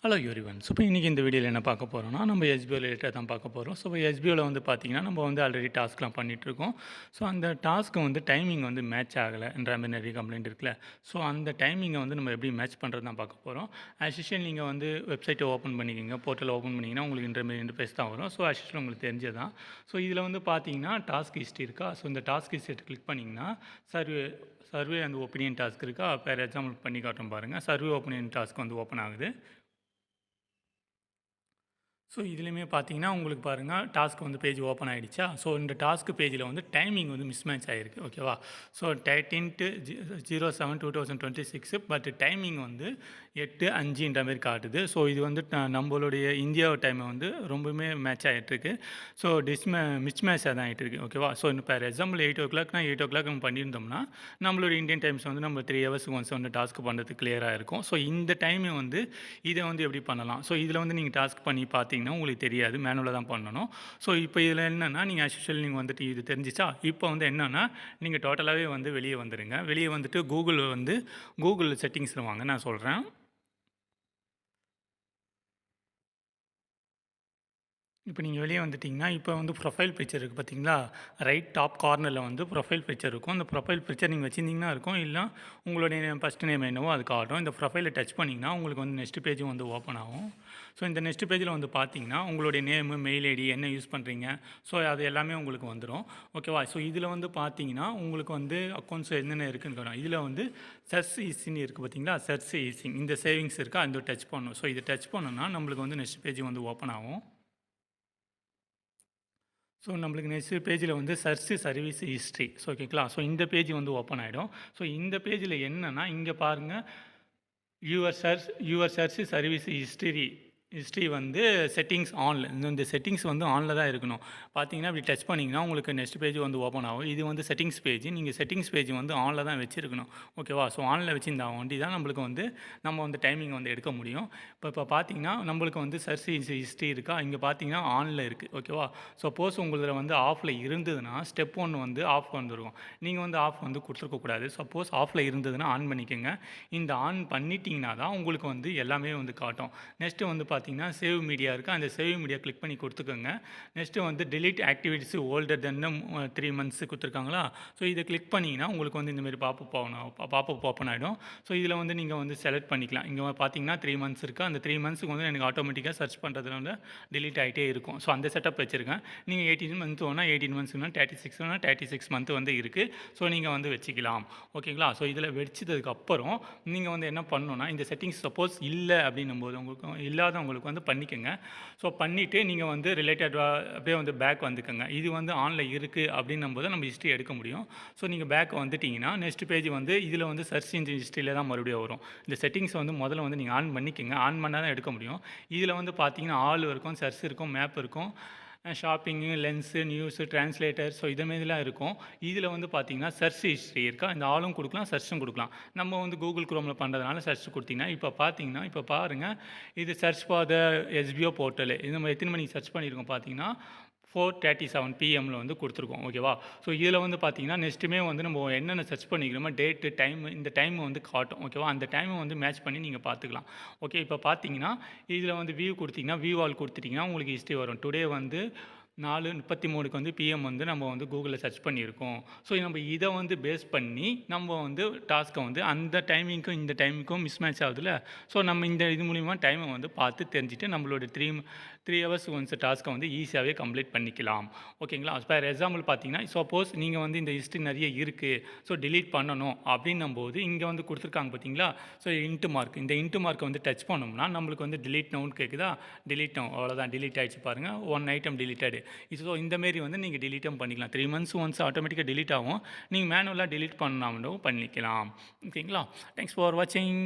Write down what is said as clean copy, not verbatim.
Hello everyone. So இப்போ இன்றைக்கி இந்த வீடியோவில் என்ன பார்க்க போகிறோம்னா, நம்ம எஸ்பிஓ ரிலேட்டடாக தான் பார்க்க போகிறோம். ஸோ எஸ்பிஓவில் வந்து பார்த்தீங்கன்னா, நம்ம வந்து ஆல்ரெடி டாஸ்க்லாம் பண்ணிகிட்ருக்கோம். ஸோ அந்த டாஸ்க்கு வந்து டைமிங் வந்து மேட்ச் ஆகலைன்ற மாதிரி நிறைய கம்ப்ளைண்ட் இருக்குல்ல. ஸோ அந்த டைமிங்கை வந்து நம்ம எப்படி மேட்ச் பண்ணுறது தான் பார்க்க போகிறோம். ஆஸ் யூஷுவல் நீங்கள் வந்து வெப்சைட்டை ஓப்பன் பண்ணிக்கிங்க, போர்ட்டலை ஓப்பன் பண்ணிங்கன்னா உங்களுக்கு இன்டர்ஃபேஸ் தான் வரும். ஸோ ஆஸ் யூஷுவல் உங்களுக்கு தெரிஞ்சது தான். ஸோ இதில் வந்து பார்த்தீங்கன்னா டாஸ்க் ஹிஸ்ட்ரி இருக்கா. ஸோ இந்த டாஸ்க் ஹிஸ்ட்ரி கிளிக் பண்ணிங்கன்னா survey survey and opinion task இருக்கா. ஃபார் எக்ஸாம்பிள் பண்ணி காட்டுறோம் பாருங்கள். சர்வே ஒப்பீனியன் டாஸ்க் வந்து ஓப்பன் ஆகுது. ஸோ இதுலேயுமே பார்த்தீங்கன்னா உங்களுக்கு பாருங்கள் டாஸ்க் வந்து பேஜ் ஓப்பன் ஆகிடுச்சா. ஸோ இந்த டாஸ்க் பேஜில் வந்து டைமிங் வந்து மிஸ்மேட்ச் ஆகிருக்கு. ஓகேவா. ஸோ 13/07/2026 பட் டைமிங் வந்து 8:05ன்ற மாதிரி காட்டுது. ஸோ இது வந்து நம்மளுடைய இந்தியா டைமை வந்து ரொம்பவுமே மேட்ச் ஆகிட்டுருக்கு. ஸோ மிஸ்மேட்சாக தான் ஆகிட்டு இருக்கு. ஓகேவா. ஸோ இப்போ எக்ஸாம்பிள் 8:00னா 8:00 நம்ம பண்ணியிருந்தோம்னா நம்மளோட இந்தியன் டைம்ஸ் வந்து நம்ம 3 ஹவர்ஸ்க்கு ஒன்ஸ் வந்து டாஸ்க் பண்ணுறதுக்கு கிளியராக இருக்கும். ஸோ இந்த டைமை வந்து இதை வந்து எப்படி பண்ணலாம். ஸோ இதில் வந்து நீங்கள் டாஸ்க் பண்ணி பார்த்தீங்கன்னா உங்களுக்கு தெரியாது, மேனுவலாக தான் பண்ணணும். ஸோ இப்போ இதில் என்னென்னா நீங்கள் ஆஸ் யூஷுவல் நீங்கள் வந்துட்டு இது தெரிஞ்சிச்சா. இப்போ வந்து என்னென்னா நீங்கள் டோட்டலாகவே வந்து வெளியே வந்துடுங்க. வெளியே வந்துட்டு கூகுள் செட்டிங்ஸில் வாங்க, நான் சொல்கிறேன். இப்போ நீங்கள் வெளியே வந்துட்டிங்கன்னா, இப்போ வந்து ப்ரொஃபைல் பிக்சர் இருக்குது பார்த்தீங்களா. ரைட் டாப் கார்னரில் வந்து ப்ரொஃபைல் பிக்சர் இருக்கும். அந்த ப்ரொஃபைல் பிக்சர் நீங்கள் வச்சுருந்தீங்கன்னா இருக்கும், இல்லை உங்களுடைய ஃபஸ்ட் நேம் என்னவோ அது காட்டும். இந்த ப்ரொஃபைலை டச் பண்ணிங்கன்னா உங்களுக்கு வந்து நெக்ஸ்ட் பேஜும் வந்து ஓப்பன் ஆகும். ஸோ இந்த நெக்ஸ்ட் பேஜில் வந்து பார்த்தீங்கன்னா உங்களுடைய நேமு, மெயில் ஐடி, என்ன யூஸ் பண்ணுறீங்க, ஸோ அது எல்லாமே உங்களுக்கு வந்துடும். ஓகேவா. ஸோ இதில் வந்து பார்த்தீங்கன்னா உங்களுக்கு வந்து அக்கௌண்ட்ஸ் என்னென்ன இருக்குன்னு காணும். இதில் வந்து சர்ச் ஈஸின்னு இருக்குது பார்த்தீங்களா. சர்ச் ஈஸிங் இந்த சேவிங்ஸ் இருக்கா, அந்த டச் பண்ணணும். ஸோ இதை டச் பண்ணோன்னா நம்மளுக்கு வந்து நெக்ஸ்ட் பேஜ் வந்து ஓப்பன் ஆகும். ஸோ நம்மளுக்கு நெக்ஸ்ட் பேஜில் வந்து சர்வீஸ் ஹிஸ்ட்ரி. ஸோ ஓகேங்களா. ஸோ இந்த பேஜ் வந்து ஓப்பன் ஆகிடும். ஸோ இந்த பேஜில் என்னென்னா இங்கே பாருங்கள், யுவர் சர்வீஸ் ஹிஸ்ட்ரி வந்து செட்டிங்ஸ் ஆனில். இந்த செட்டிங்ஸ் வந்து ஆனில் தான் இருக்கணும். பார்த்தீங்கன்னா இப்படி டச் பண்ணிங்கன்னா உங்களுக்கு நெக்ஸ்ட் பேஜ் வந்து ஓப்பன் ஆகும். இது வந்து செட்டிங்ஸ் பேஜ். நீங்கள் செட்டிங்ஸ் பேஜ் வந்து ஆனில் தான் வச்சுருக்கணும். ஓகேவா. ஸோ ஆனில் வச்சுருந்தா வண்டி தான் நம்மளுக்கு வந்து நம்ம வந்து டைமிங் வந்து எடுக்க முடியும். இப்போ பார்த்தீங்கன்னா நம்மளுக்கு வந்து சர்ச் ஹிஸ்ட்ரி இருக்கா, இங்கே பார்த்தீங்கன்னா ஆனில் இருக்குது. ஓகேவா. சப்போஸ் உங்களில் வந்து ஆஃபில் இருந்ததுன்னா ஸ்டெப் 1 வந்து ஆஃப் வந்துருக்கும். நீங்கள் வந்து ஆஃப் வந்து கொடுத்துருக்கக்கூடாது. சப்போஸ் ஆஃபில் இருந்ததுன்னா ஆன் பண்ணிக்கோங்க. இந்த ஆன் பண்ணிட்டீங்கன்னா தான் உங்களுக்கு வந்து எல்லாமே வந்து காட்டும். நெக்ஸ்ட்டு வந்து பார்த்தீங்கன்னா சேவ் மீடியா இருக்குது. அந்த சேவ் மீடியா கிளிக் பண்ணி கொடுத்துக்கோங்க. நெக்ஸ்ட்டு வந்து delete ஆக்டிவிட்டிஸ் ஓல்டர் தென் 3 months கொடுத்துருக்காங்களா. ஸோ இதை கிளிக் பண்ணிங்கன்னா உங்களுக்கு வந்து இந்தமாரி பாப்பப் ஓப்பன் ஆகிடும். ஸோ இதில் வந்து நீங்கள் வந்து செலக்ட் பண்ணிக்கலாம். இங்கே பார்த்தீங்கன்னா 3 months இருக்குது. அந்த 3 monthsக்கு வந்து எனக்கு ஆட்டோமேட்டிக்காக சர்ச் பண்ணுறதுனால delete ஆகிட்டே இருக்கும். ஸோ அந்த செட்டப் வச்சுருக்கேன். நீங்கள் 18 months வேணால் 18 months 36 month வந்து இருக்குது. ஸோ நீங்கள் வந்து வச்சுக்கலாம். ஓகேங்களா. ஸோ இதில் வச்சதுக்கப்புறம் நீங்கள் வந்து என்ன பண்ணணும்னா இந்த செட்டிங்ஸ் சப்போஸ் இல்லை அப்படின்னும்போது உங்களுக்கு இல்லாதவங்களுக்கு வந்து பண்ணிக்கோங்க. ஸோ பண்ணிவிட்டு நீங்கள் வந்து ரிலேட்டடாக அப்படியே வந்து பேக் வந்துக்கோங்க. இது வந்து ஆனில் இருக்குது அப்படின்னும் போது நம்ம ஹிஸ்ட்ரி எடுக்க முடியும். ஸோ நீங்கள் பேக் வந்துட்டிங்கன்னா நெக்ஸ்ட் பேஜ் வந்து இதில் வந்து சர்ச் இன்ஜின் ஹிஸ்ட்ரியில் தான் மறுபடியும் வரும். இந்த செட்டிங்ஸ் வந்து முதல்ல வந்து நீங்கள் ஆன் பண்ணிக்கோங்க. ஆன் பண்ணால் தான் எடுக்க முடியும். இதில் வந்து பார்த்தீங்கன்னா ஆல் இருக்கும், சர்ச் இருக்கும், மேப் இருக்கும், shopping, lens, news, translator, so இதமாரிலாம் இருக்கும். இதில் வந்து பார்த்தீங்கன்னா சர்ச் ஹிஸ்ட்ரி இருக்கா. இந்த ஆளும் கொடுக்கலாம், சர்ச்சும் கொடுக்கலாம். நம்ம வந்து கூகுள் குரோமில் பண்ணுறதுனால சர்ச் கொடுத்தீங்கன்னா இப்போ பார்த்தீங்கன்னா இப்போ பாருங்கள், இது search for the SPO portal. இது நம்ம எத்தனை மணிக்கு சர்ச் பண்ணியிருக்கோம் பார்த்தீங்கன்னா 4:37 PM வந்து கொடுத்துருக்கோம். ஓகேவா. ஸோ இதில் வந்து பார்த்தீங்கன்னா நெக்ஸ்ட்டுமே வந்து நம்ம என்னென்ன சர்ச் பண்ணிக்கிறோமோ டேட்டு, இந்த டைம் வந்து காட்டும். ஓகேவா. அந்த டைமை வந்து மேட்ச் பண்ணி நீங்கள் பார்த்துக்கலாம். ஓகே. இப்போ பார்த்தீங்கன்னா இதில் வந்து வியூ கொடுத்தீங்கன்னா வியூ ஆல் கொடுத்துட்டிங்கன்னா உங்களுக்கு ஹிஸ்ட்ரி வரும். டுடே வந்து 4:33க்கு வந்து பிஎம் வந்து நம்ம வந்து கூகுளில் சர்ச் பண்ணியிருக்கோம். ஸோ நம்ம இதை வந்து பேஸ் பண்ணி நம்ம வந்து டாஸ்க்கை வந்து அந்த டைமிங்க்கும் இந்த டைமுக்கும் மிஸ்மேட்ச் ஆகுதுல்ல. ஸோ நம்ம இந்த இது மூலிமா டைமை வந்து பார்த்து தெரிஞ்சுட்டு நம்மளோட 3 hours ஒன்ஸ் டாஸ்க்கை வந்து ஈஸியாகவே கம்ப்ளீட் பண்ணிக்கலாம். ஓகேங்களா. ஃபார் எக்ஸாம்பிள் பார்த்தீங்கன்னா சப்போஸ் நீங்கள் வந்து இந்த ஹிஸ்ட்ரி நிறைய இருக்குது, ஸோ delete பண்ணணும் அப்படின்னும்போது இங்கே வந்து கொடுத்துருக்காங்க பார்த்தீங்களா. ஸோ இன்ட்டு மார்க், இந்த இன்ட்டு மார்க்கை வந்து டச் பண்ணோம்னா நம்மளுக்கு வந்து delete நவுன்னு கேட்குதா. delete நவ் அவ்வளோதான், delete ஆகிடுச்சு பாருங்கள். 1 item deleted. ஸோ இந்தமாரி வந்து நீங்கள் டெலீட்டும் பண்ணிக்கலாம். 3 months ஒன்ஸ் ஆட்டோமேட்டிக்காக delete ஆகும். நீங்கள் மேனுவலாக delete பண்ணாமலும் பண்ணிக்கலாம். ஓகேங்களா. தேங்க்ஸ் ஃபார் வாட்சிங்.